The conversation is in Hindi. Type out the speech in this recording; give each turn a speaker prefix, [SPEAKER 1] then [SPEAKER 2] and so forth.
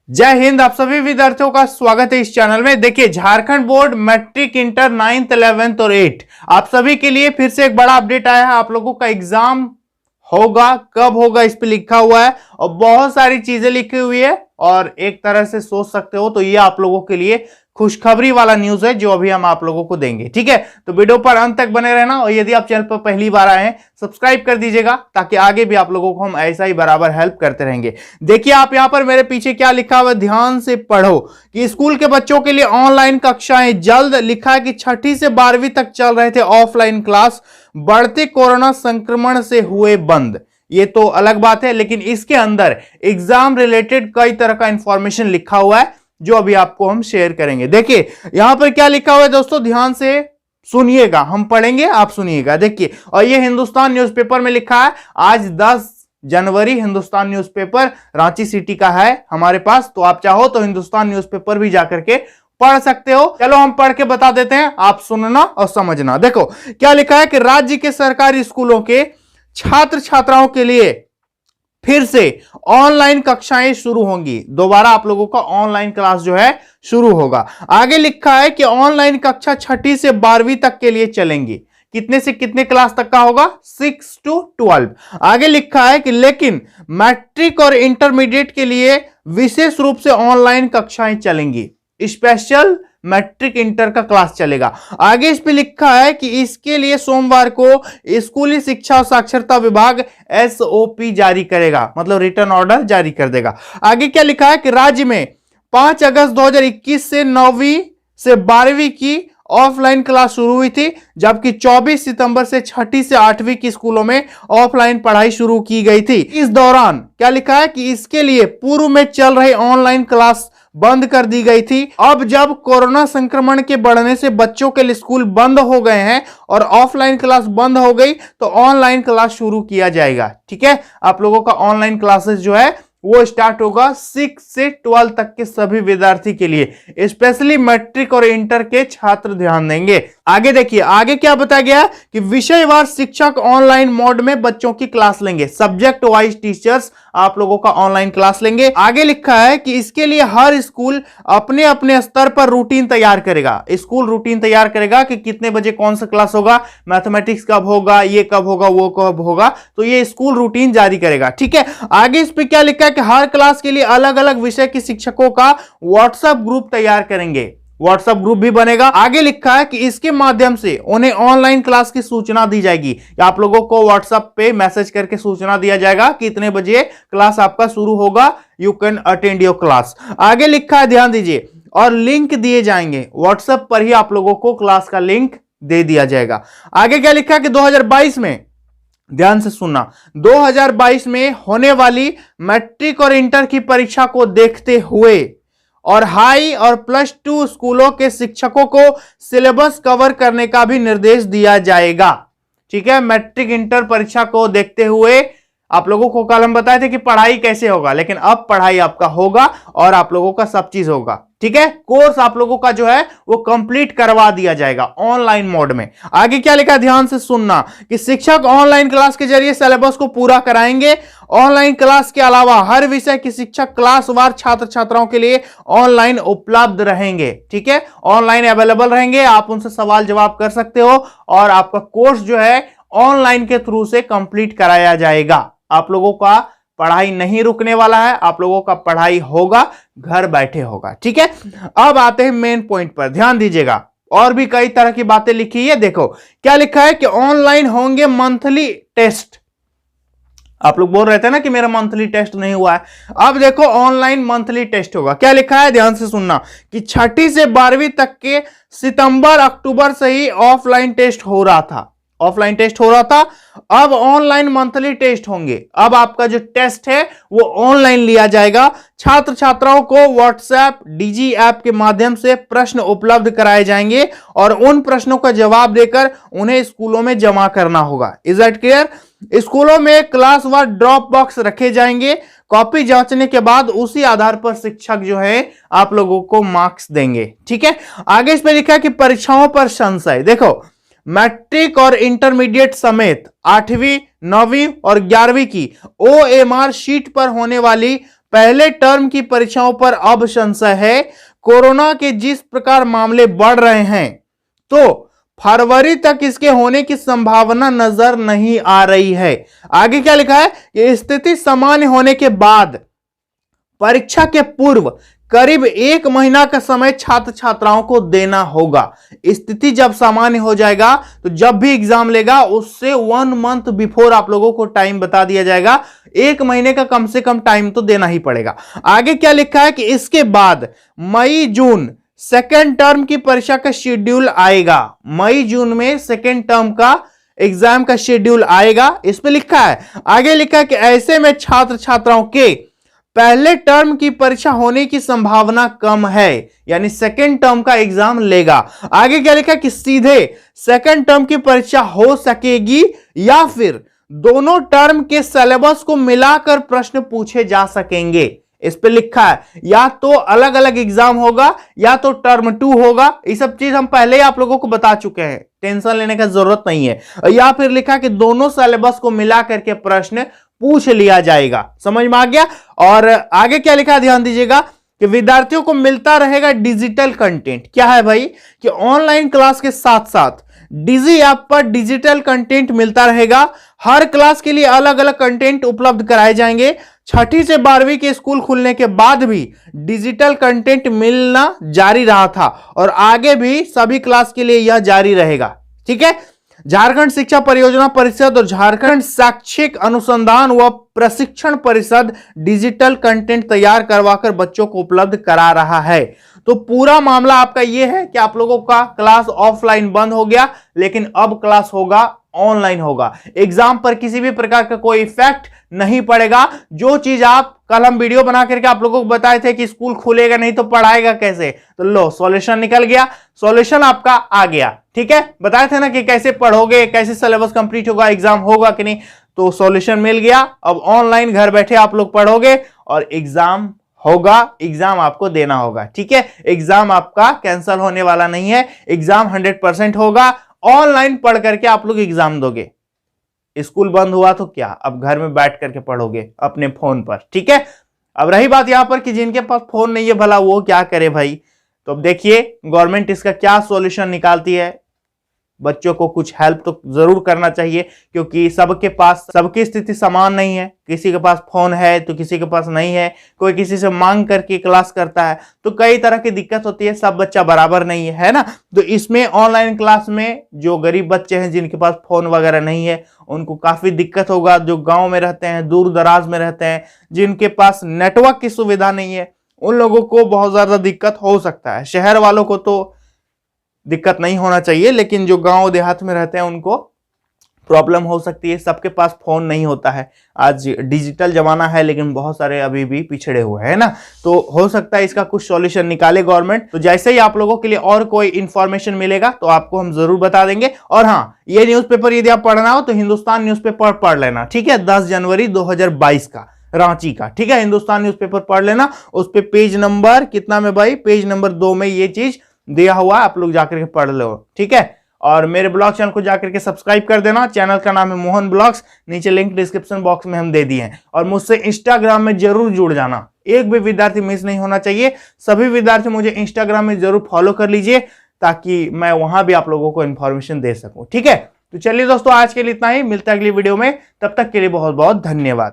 [SPEAKER 1] जय हिंद। आप सभी विद्यार्थियों का स्वागत है इस चैनल में। देखिए, Jharkhand board matric, inter, 9th, 11th और 8th आप सभी के लिए फिर से एक बड़ा अपडेट आया है। आप लोगों का एग्जाम होगा, कब होगा इस पे लिखा हुआ है और बहुत सारी चीजें लिखी हुई है और एक तरह से सोच सकते हो तो ये आप लोगों के लिए खुशखबरी वाला न्यूज है जो अभी हम आप लोगों को देंगे। ठीक है, तो वीडियो पर अंत तक बने रहना और यदि आप चैनल पर पहली बार आए हैं सब्सक्राइब कर दीजिएगा ताकि आगे भी आप लोगों को हम ऐसा ही बराबर हेल्प करते रहेंगे। देखिए, आप यहां पर मेरे पीछे क्या लिखा हुआ है, ध्यान से पढ़ो कि स्कूल के बच्चों के लिए ऑनलाइन कक्षाएं जल्द। लिखा है कि 6ठी से 12वीं तक चल रहे थे ऑफलाइन क्लास, बढ़ते कोरोना संक्रमण से हुए बंद। ये तो अलग बात है, लेकिन इसके अंदर एग्जाम रिलेटेड कई तरह का इंफॉर्मेशन लिखा हुआ है जो अभी आपको हम शेयर करेंगे। देखिए यहां पर क्या लिखा हुआ है दोस्तों, ध्यान से सुनिएगा, हम पढ़ेंगे आप सुनिएगा। देखिए, और ये हिंदुस्तान न्यूज़पेपर में लिखा है। आज 10 जनवरी हिंदुस्तान न्यूज़पेपर रांची सिटी का है हमारे पास, तो आप चाहो तो हिंदुस्तान न्यूज़पेपर भी जाकर के पढ़ सकते हो। चलो हम पढ़ के बता देते हैं, आप सुनना और समझना। देखो क्या लिखा है कि राज्य के सरकारी स्कूलों के छात्र छात्राओं के लिए फिर से ऑनलाइन कक्षाएं शुरू होंगी। दोबारा आप लोगों का ऑनलाइन क्लास जो है शुरू होगा। आगे लिखा है कि ऑनलाइन कक्षा 6ठी से 12वीं तक के लिए चलेंगी। कितने से कितने क्लास तक का होगा? 6 to 12। आगे लिखा है कि लेकिन मैट्रिक और इंटरमीडिएट के लिए विशेष रूप से ऑनलाइन कक्षाएं चलेंगी। स्पेशल मैट्रिक इंटर का क्लास चलेगा। आगे इस पे लिखा है कि इसके लिए सोमवार को स्कूली शिक्षा और साक्षरता विभाग SOP जारी करेगा, मतलब रिटर्न ऑर्डर जारी कर देगा। आगे क्या लिखा है कि राज्य में 5 अगस्त 2021 से 9वीं से 12वीं की ऑफलाइन क्लास शुरू हुई थी, जबकि 24 सितंबर से 6ठी से 8वीं की स्कूलों में ऑफलाइन पढ़ाई शुरू की गई थी। इस दौरान क्या लिखा है कि इसके लिए पूर्व में चल रही ऑनलाइन क्लास बंद कर दी गई थी। अब जब कोरोना संक्रमण के बढ़ने से बच्चों के लिए स्कूल बंद हो गए हैं और ऑफलाइन क्लास बंद हो गई तो ऑनलाइन क्लास शुरू किया जाएगा। ठीक है, आप लोगों का ऑनलाइन क्लासेस जो है वो स्टार्ट होगा 6 से 12 तक के सभी विद्यार्थी के लिए। स्पेशली मैट्रिक और इंटर के छात्र ध्यान देंगे। आगे देखिए, आगे क्या बताया गया कि विषयवार शिक्षक ऑनलाइन मोड में बच्चों की क्लास लेंगे। सब्जेक्ट वाइज टीचर्स आप लोगों का ऑनलाइन क्लास लेंगे। आगे लिखा है कि इसके लिए हर स्कूल अपने अपने स्तर पर रूटीन तैयार करेगा। स्कूल रूटीन तैयार करेगा कि कितने बजे कौन सा क्लास होगा, मैथमेटिक्स कब होगा, ये कब होगा, वो कब होगा, तो ये स्कूल रूटीन जारी करेगा। ठीक है, आगे इस पे क्या लिखा है कि हर क्लास के लिए अलग अलग विषय के शिक्षकों का व्हाट्सएप ग्रुप तैयार करेंगे। व्हाट्सएप ग्रुप भी बनेगा। आगे लिखा है कि इसके माध्यम से उन्हें ऑनलाइन क्लास की सूचना दी जाएगी। आप लोगों को व्हाट्सएप पे मैसेज करके सूचना दिया जाएगा कि इतने बजे क्लास आपका शुरू होगा, you can attend your class. आगे लिखा है, ध्यान दीजिए, और लिंक दिए जाएंगे। व्हाट्सएप पर ही आप लोगों को क्लास का लिंक दे दिया जाएगा। आगे क्या लिखा है कि 2022 में, ध्यान से सुनना, 2022 में होने वाली मैट्रिक और इंटर की परीक्षा को देखते हुए और हाई और +2 स्कूलों के शिक्षकों को सिलेबस कवर करने का भी निर्देश दिया जाएगा। ठीक है, मैट्रिक इंटर परीक्षा को देखते हुए आप लोगों को कल हम बताए थे कि पढ़ाई कैसे होगा, लेकिन अब पढ़ाई आपका होगा और आप लोगों का सब चीज होगा। ठीक है, कोर्स आप लोगों का जो है वो कंप्लीट करवा दिया जाएगा ऑनलाइन मोड में। आगे क्या लिखा, ध्यान से सुनना, कि शिक्षक ऑनलाइन क्लास के जरिए सिलेबस को पूरा कराएंगे। ऑनलाइन क्लास के अलावा हर विषय के शिक्षक क्लासवार छात्र छात्राओं के लिए ऑनलाइन उपलब्ध रहेंगे। ठीक है, ऑनलाइन अवेलेबल रहेंगे, आप उनसे सवाल जवाब कर सकते हो और आपका कोर्स जो है ऑनलाइन के थ्रू से कंप्लीट कराया जाएगा। आप लोगों का पढ़ाई नहीं रुकने वाला है, आप लोगों का पढ़ाई होगा, घर बैठे होगा। ठीक है, अब आते हैं मेन पॉइंट पर, ध्यान दीजिएगा। और भी कई तरह की बातें लिखी है। देखो क्या लिखा है कि ऑनलाइन होंगे मंथली टेस्ट। आप लोग बोल रहे थे ना कि मेरा मंथली टेस्ट नहीं हुआ है, अब देखो ऑनलाइन मंथली टेस्ट होगा। क्या लिखा है, ध्यान से सुनना, कि 6ठी से 12वीं तक के सितंबर अक्टूबर से ही ऑफलाइन टेस्ट हो रहा था। ऑफलाइन टेस्ट हो रहा था, अब ऑनलाइन मंथली टेस्ट होंगे। अब आपका जो टेस्ट है वो ऑनलाइन लिया जाएगा। छात्र छात्राओं को व्हाट्सएप डिजी ऐप के माध्यम से प्रश्न उपलब्ध कराए जाएंगे और उन प्रश्नों का जवाब देकर उन्हें स्कूलों में जमा करना होगा। Is that clear? स्कूलों में क्लासवार ड्रॉप बॉक्स रखे जाएंगे। कॉपी जांचने के बाद उसी आधार पर शिक्षक जो है आप लोगों को मार्क्स देंगे। ठीक है, आगे इस पर लिखा है कि परीक्षाओं पर संशय। देखो, मैट्रिक और इंटरमीडिएट समेत 8वीं, 9वीं और 11वीं की OMR शीट पर होने वाली पहले टर्म की परीक्षाओं पर अब संशय है। कोरोना के जिस प्रकार मामले बढ़ रहे हैं तो फरवरी तक इसके होने की संभावना नजर नहीं आ रही है। आगे क्या लिखा है कि स्थिति सामान्य होने के बाद परीक्षा के पूर्व करीब 1 महीना का समय छात्र छात्राओं को देना होगा। स्थिति जब सामान्य हो जाएगा तो जब भी एग्जाम लेगा उससे 1 मंथ बिफोर आप लोगों को टाइम बता दिया जाएगा। 1 महीने का कम से कम टाइम तो देना ही पड़ेगा। आगे क्या लिखा है कि इसके बाद मई जून सेकेंड टर्म की परीक्षा का शेड्यूल आएगा। मई जून में सेकेंड टर्म का एग्जाम का शेड्यूल आएगा, इस पे लिखा है। आगे लिखा है कि ऐसे में छात्र छात्राओं के पहले टर्म की परीक्षा होने की संभावना कम है, यानी सेकेंड टर्म का एग्जाम लेगा। आगे क्या लिखा कि सीधे सेकेंड टर्म की परीक्षा हो सकेगी या फिर दोनों टर्म के सिलेबस को मिलाकर प्रश्न पूछे जा सकेंगे। इस पे लिखा है या तो अलग अलग एग्जाम होगा या तो टर्म 2 होगा। ये सब चीज हम पहले ही आप लोगों को बता चुके हैं, टेंशन लेने का जरूरत नहीं है। या फिर लिखा कि दोनों सिलेबस को मिला करके प्रश्न पूछ लिया जाएगा। समझ में आ गया। और आगे क्या लिखा ध्यान दीजिएगा कि विद्यार्थियों को मिलता रहेगा डिजिटल कंटेंट। क्या है भाई कि ऑनलाइन क्लास के साथ साथ डिजी ऐप पर डिजिटल कंटेंट मिलता रहेगा। हर क्लास के लिए अलग अलग कंटेंट उपलब्ध कराए जाएंगे। 6ठी से 12वीं के स्कूल खुलने के बाद भी डिजिटल कंटेंट मिलना जारी रहा था और आगे भी सभी क्लास के लिए यह जारी रहेगा। ठीक है। झारखंड शिक्षा परियोजना परिषद और झारखंड शैक्षिक अनुसंधान व प्रशिक्षण परिषद डिजिटल कंटेंट तैयार करवाकर बच्चों को उपलब्ध करा रहा है। तो पूरा मामला आपका यह है कि आप लोगों का क्लास ऑफलाइन बंद हो गया, लेकिन अब क्लास होगा ऑनलाइन होगा। एग्जाम पर किसी भी प्रकार का कोई इफेक्ट नहीं पड़ेगा। जो चीज आप कल हम वीडियो बना करके आप लोगों को बताए थे कि स्कूल खुलेगा नहीं तो पढ़ाएगा कैसे, तो लो सॉल्यूशन निकल गया, सॉल्यूशन आपका आ गया। ठीक है, बताए थे ना कि कैसे पढ़ोगे, कैसे सिलेबस कंप्लीट होगा, एग्जाम होगा कि नहीं, तो सॉल्यूशन मिल गया। अब ऑनलाइन घर बैठे आप लोग पढ़ोगे और एग्जाम होगा, एग्जाम आपको देना होगा। ठीक है, एग्जाम आपका कैंसिल होने वाला नहीं है, एग्जाम 100% होगा। ऑनलाइन पढ़ करके आप लोग एग्जाम दोगे। स्कूल बंद हुआ तो क्या, अब घर में बैठ करके पढ़ोगे अपने फोन पर। ठीक है। अब रही बात यहां पर कि जिनके पास फोन नहीं है भला वो क्या करे भाई, तो अब देखिए गवर्नमेंट इसका क्या सॉल्यूशन निकालती है। बच्चों को कुछ हेल्प तो जरूर करना चाहिए, क्योंकि सबके पास सबकी स्थिति समान नहीं है। किसी के पास फोन है तो किसी के पास नहीं है, कोई किसी से मांग करके क्लास करता है, तो कई तरह की दिक्कत होती है। सब बच्चा बराबर नहीं है ना। तो इसमें ऑनलाइन क्लास में जो गरीब बच्चे हैं जिनके पास फोन वगैरह नहीं है उनको काफी दिक्कत होगा। जो गाँव में रहते हैं, दूर दराज में रहते हैं, जिनके पास नेटवर्क की सुविधा नहीं है, उन लोगों को बहुत ज्यादा दिक्कत हो सकता है। शहर वालों को तो दिक्कत नहीं होना चाहिए, लेकिन जो गांव देहात में रहते हैं उनको प्रॉब्लम हो सकती है। सबके पास फोन नहीं होता है। आज डिजिटल जमाना है, लेकिन बहुत सारे अभी भी पिछड़े हुए हैं ना। तो हो सकता है इसका कुछ सॉल्यूशन निकाले गवर्नमेंट। तो जैसे ही आप लोगों के लिए और कोई इंफॉर्मेशन मिलेगा तो आपको हम जरूर बता देंगे। और हाँ, ये न्यूज़पेपर यदि आप पढ़ना हो तो हिंदुस्तान न्यूज़पेपर पढ़ लेना। ठीक है, 10 जनवरी 2022 का रांची का। ठीक है, हिंदुस्तान न्यूज़पेपर पढ़ लेना। उस पे पेज नंबर कितना में भाई, पेज नंबर 2 में ये चीज दिया हुआ, आप लोग जाकर के पढ़ लो। ठीक है। और मेरे ब्लॉग चैनल को जाकर के सब्सक्राइब कर देना। चैनल का नाम है मोहन ब्लॉग्स, नीचे लिंक डिस्क्रिप्शन बॉक्स में हम दे दिए हैं। और मुझसे इंस्टाग्राम में जरूर जुड़ जाना, एक भी विद्यार्थी मिस नहीं होना चाहिए। सभी विद्यार्थी मुझे इंस्टाग्राम में जरूर फॉलो कर लीजिए, ताकि मैं वहां भी आप लोगों को इंफॉर्मेशन दे सकूं। ठीक है, तो चलिए दोस्तों, आज के लिए इतना ही। मिलता है अगली वीडियो में, तब तक के लिए बहुत बहुत धन्यवाद।